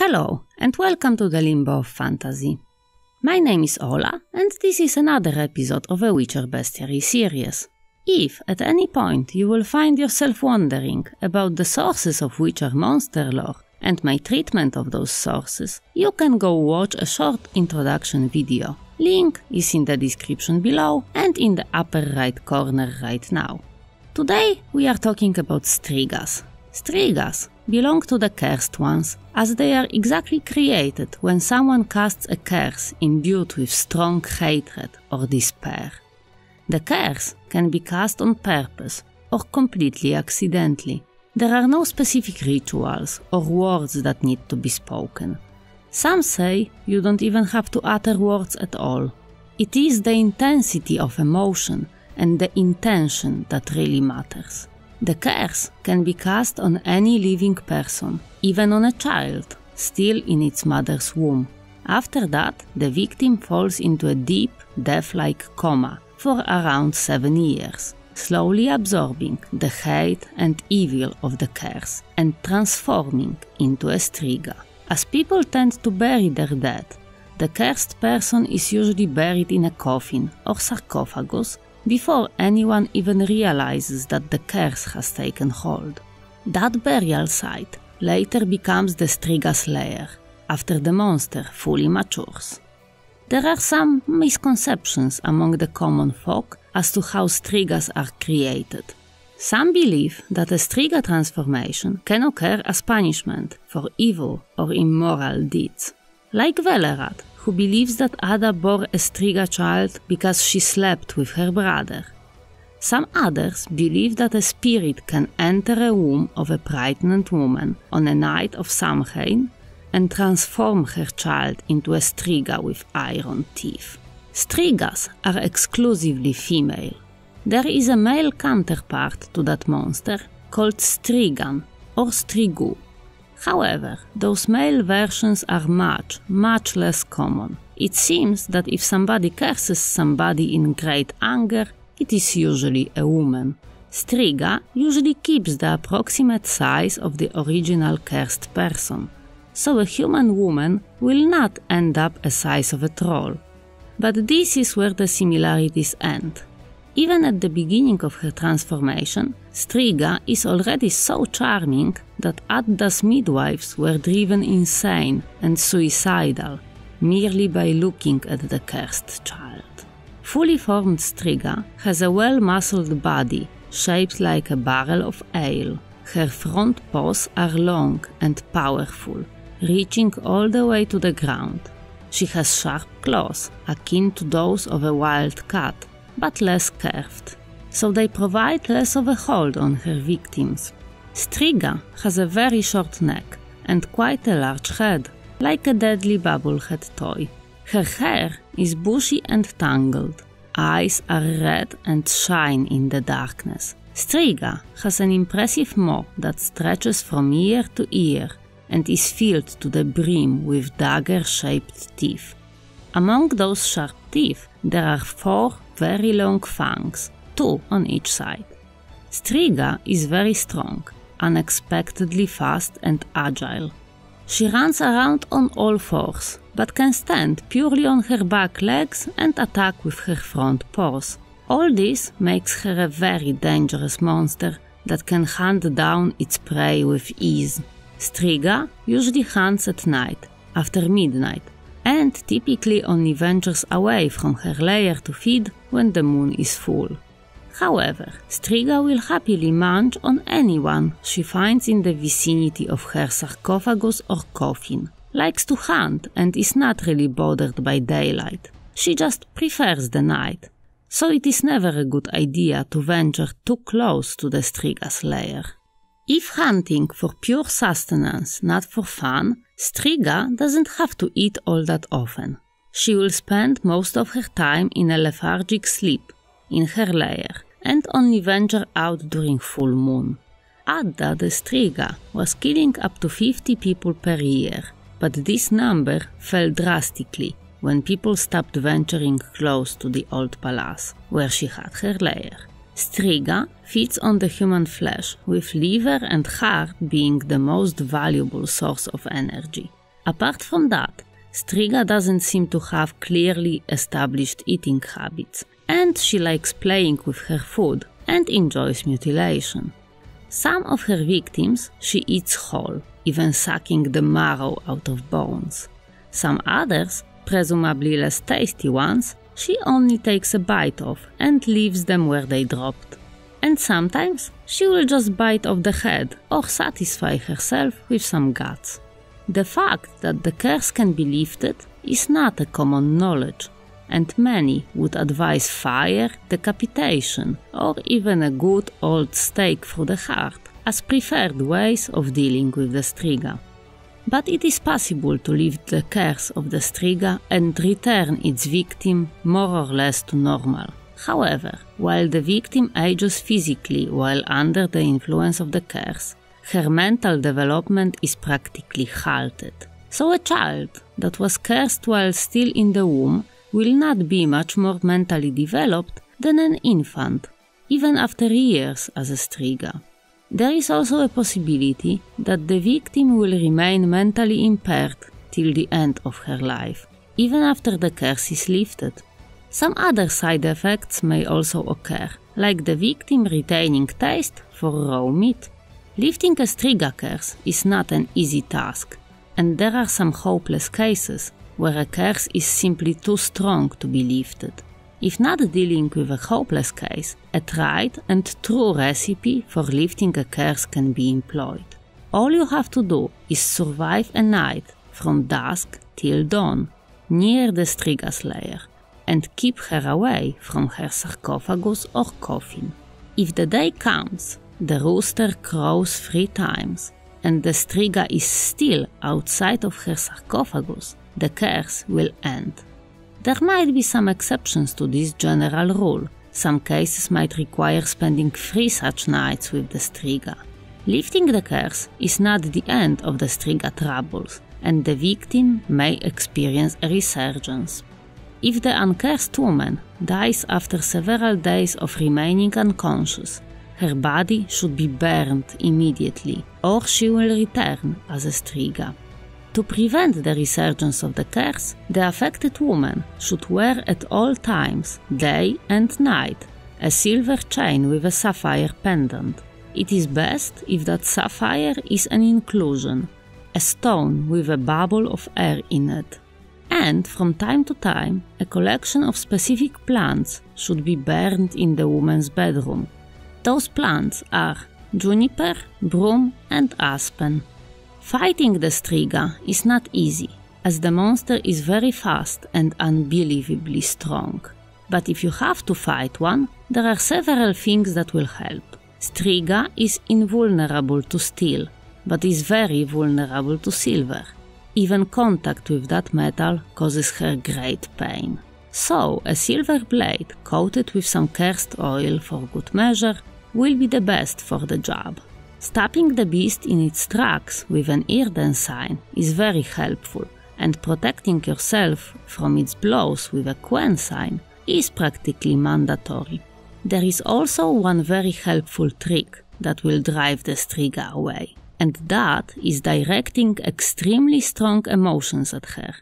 Hello, and welcome to the Limbo of Fantasy. My name is Ola, and this is another episode of a Witcher Bestiary series. If, at any point, you will find yourself wondering about the sources of Witcher monster lore and my treatment of those sources, you can go watch a short introduction video. Link is in the description below and in the upper right corner right now. Today we are talking about Strigas. Strigas belong to the Cursed Ones, as they are exactly created when someone casts a curse imbued with strong hatred or despair. The curse can be cast on purpose or completely accidentally. There are no specific rituals or words that need to be spoken. Some say you don't even have to utter words at all. It is the intensity of emotion and the intention that really matters. The curse can be cast on any living person, even on a child, still in its mother's womb. After that, the victim falls into a deep, death-like coma for around 7 years, slowly absorbing the hate and evil of the curse and transforming into a Striga. As people tend to bury their dead, the cursed person is usually buried in a coffin or sarcophagus before anyone even realizes that the curse has taken hold. That burial site later becomes the Striga's lair, after the monster fully matures. There are some misconceptions among the common folk as to how Strigas are created. Some believe that a Striga transformation can occur as punishment for evil or immoral deeds. Like Velerat, who believes that Ada bore a Striga child because she slept with her brother. Some others believe that a spirit can enter a womb of a pregnant woman on a night of Samhain and transform her child into a Striga with iron teeth. Strigas are exclusively female. There is a male counterpart to that monster called Strigan or Strigu. However, those male versions are much less common. It seems that if somebody curses somebody in great anger, it is usually a woman. Striga usually keeps the approximate size of the original cursed person, so a human woman will not end up the size of a troll. But this is where the similarities end. Even at the beginning of her transformation, Striga is already so charming that Adda's midwives were driven insane and suicidal merely by looking at the cursed child. Fully formed Striga has a well-muscled body shaped like a barrel of ale. Her front paws are long and powerful, reaching all the way to the ground. She has sharp claws, akin to those of a wild cat, but less curved, so they provide less of a hold on her victims. Striga has a very short neck and quite a large head, like a deadly bubblehead toy. Her hair is bushy and tangled, eyes are red and shine in the darkness. Striga has an impressive maw that stretches from ear to ear and is filled to the brim with dagger-shaped teeth. Among those sharp teeth, there are 4 very long fangs, 2 on each side. Striga is very strong, unexpectedly fast and agile. She runs around on all 4s, but can stand purely on her back legs and attack with her front paws. All this makes her a very dangerous monster that can hunt down its prey with ease. Striga usually hunts at night, after midnight, and typically only ventures away from her lair to feed when the moon is full. However, Striga will happily munch on anyone she finds in the vicinity of her sarcophagus or coffin, likes to hunt and is not really bothered by daylight. She just prefers the night, so it is never a good idea to venture too close to the Striga's lair. If hunting for pure sustenance, not for fun, Striga doesn't have to eat all that often. She will spend most of her time in a lethargic sleep, in her lair, and only venture out during full moon. Adda the Striga was killing up to 50 people per year, but this number fell drastically when people stopped venturing close to the old palace, where she had her lair. Striga feeds on the human flesh, with liver and heart being the most valuable source of energy. Apart from that, Striga doesn't seem to have clearly established eating habits, and she likes playing with her food and enjoys mutilation. Some of her victims she eats whole, even sucking the marrow out of bones. Some others, presumably less tasty ones, she only takes a bite of and leaves them where they dropped. And sometimes she will just bite off the head or satisfy herself with some guts. The fact that the curse can be lifted is not a common knowledge, and many would advise fire, decapitation, or even a good old stake through the heart as preferred ways of dealing with the Striga. But it is possible to lift the curse of the Striga and return its victim more or less to normal. However, while the victim ages physically while under the influence of the curse, her mental development is practically halted. So a child that was cursed while still in the womb will not be much more mentally developed than an infant, even after years as a Striga. There is also a possibility that the victim will remain mentally impaired till the end of her life, even after the curse is lifted. Some other side effects may also occur, like the victim retaining taste for raw meat. Lifting a Striga curse is not an easy task, and there are some hopeless cases where a curse is simply too strong to be lifted. If not dealing with a hopeless case, a tried and true recipe for lifting a curse can be employed. All you have to do is survive a night from dusk till dawn near the Striga Slayer and keep her away from her sarcophagus or coffin. If the day comes, the rooster crows 3 times, and the Striga is still outside of her sarcophagus, the curse will end. There might be some exceptions to this general rule. Some cases might require spending 3 such nights with the Striga. Lifting the curse is not the end of the Striga troubles, and the victim may experience a resurgence. If the uncursed woman dies after several days of remaining unconscious, her body should be burned immediately, or she will return as a Striga. To prevent the resurgence of the curse, the affected woman should wear at all times, day and night, a silver chain with a sapphire pendant. It is best if that sapphire is an inclusion, a stone with a bubble of air in it. And from time to time, a collection of specific plants should be burned in the woman's bedroom. Those plants are juniper, broom, and aspen. Fighting the Striga is not easy, as the monster is very fast and unbelievably strong. But if you have to fight one, there are several things that will help. Striga is invulnerable to steel, but is very vulnerable to silver. Even contact with that metal causes her great pain. So, a silver blade coated with some cursed oil for good measure will be the best for the job. Stopping the beast in its tracks with an Irden sign is very helpful, and protecting yourself from its blows with a Quen sign is practically mandatory. There is also one very helpful trick that will drive the Striga away, and that is directing extremely strong emotions at her.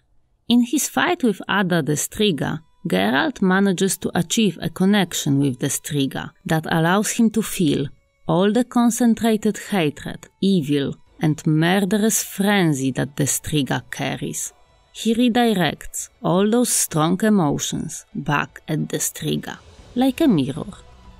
In his fight with Ada the Striga, Geralt manages to achieve a connection with the Striga that allows him to feel all the concentrated hatred, evil, and murderous frenzy that the Striga carries. He redirects all those strong emotions back at the Striga, like a mirror.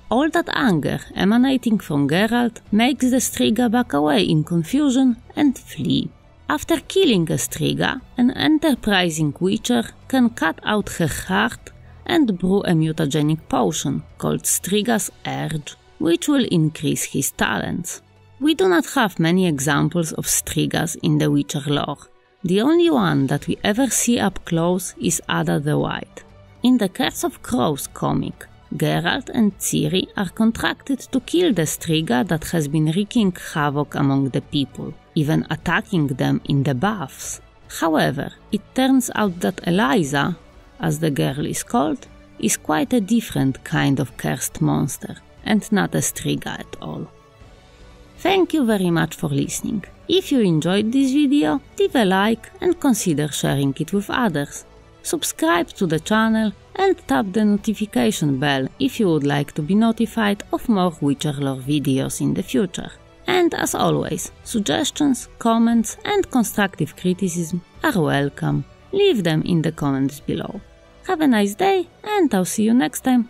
All that anger emanating from Geralt makes the Striga back away in confusion and flee. After killing a Striga, an enterprising witcher can cut out her heart and brew a mutagenic potion called Striga's Urge, which will increase his talents. We do not have many examples of Strigas in the Witcher lore. The only one that we ever see up close is Ada the White. In the Curse of Crows comic, Geralt and Ciri are contracted to kill the Striga that has been wreaking havoc among the people, even attacking them in the baths. However, it turns out that Eliza, as the girl is called, is quite a different kind of cursed monster, and not a Striga at all. Thank you very much for listening. If you enjoyed this video, leave a like and consider sharing it with others. Subscribe to the channel and tap the notification bell if you would like to be notified of more Witcher lore videos in the future. And as always, suggestions, comments and constructive criticism are welcome. Leave them in the comments below. Have a nice day and I'll see you next time.